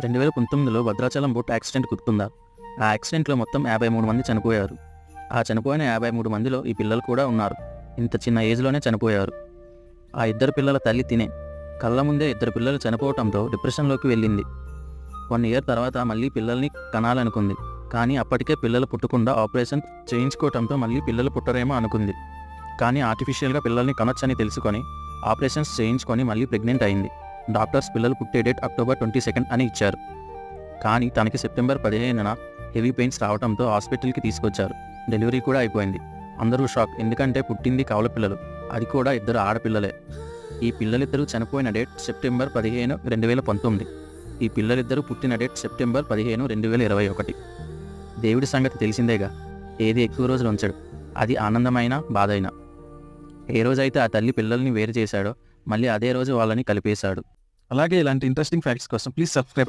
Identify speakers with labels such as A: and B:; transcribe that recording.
A: 2019లో Bhadrachalam boat accident గుర్తుందా? ఆ యాక్సిడెంట్లో మొత్తం 53 మంది చనిపోయారు. ఆ చనిపోయిన 53 మందిలో ఈ పిల్లలు కూడా ఉన్నారు. ఇంత చిన్న ఏజ్లోనే చనిపోయారు. ఆ ఇద్దరు పిల్లల తల్లి తినే కళ్ళ ముందే ఇద్దరు పిల్లలు చనిపోవటంతో డిప్రెషన్లోకి వెళ్ళింది. 1 ఇయర్ తర్వాత మళ్ళీ పిల్లల్ని కనాలనుకుంది. కానీ అప్పటికే పిల్లలు పుట్టకుండా ఆపరేషన్ చేయించుకోవటంతో మళ్ళీ పిల్లలు పుట్టరేమో అనుకుంది. కానీ ఆర్టిఫిషియల్గా పిల్లల్ని కనొచ్చని తెలుసుకొని ఆపరేషన్స్ చేయించుకొని మళ్ళీ ప్రెగ్నెంట్ అయింది. డాక్టర్స్ పిల్లలు పుట్టే డేట్ October 22 అని ఇచ్చారు. కానీ తనకి September 15న హెవీ పెయిన్స్ రావడంతో హాస్పిటల్కి తీసుకొచ్చారు. డెలివరీ కూడా అయిపోయింది. అందరూ షాక్, ఎందుకంటే పుట్టింది కవల పిల్లలు, అది కూడా ఇద్దరు ఆడపిల్లలే. ఈ పిల్లలిద్దరూ చనిపోయిన డేట్ September 15, 2019. ఈ పిల్లలిద్దరూ పుట్టిన డేట్ September 15, 2021. దేవుడి సంగతి తెలిసిందేగా, ఏది ఎక్కువ రోజులు ఉంచడు, అది ఆనందమైన బాధైనా. ఏ రోజైతే ఆ తల్లి పిల్లల్ని వేరు చేశాడో మళ్ళీ అదే రోజు వాళ్ళని కలిపేశాడు.
B: అలాగే ఇలాంటి ఇంట్రెస్టింగ్ ఫ్యాక్ట్స్ కోసం ప్లీజ్ సబ్స్క్రైబ్.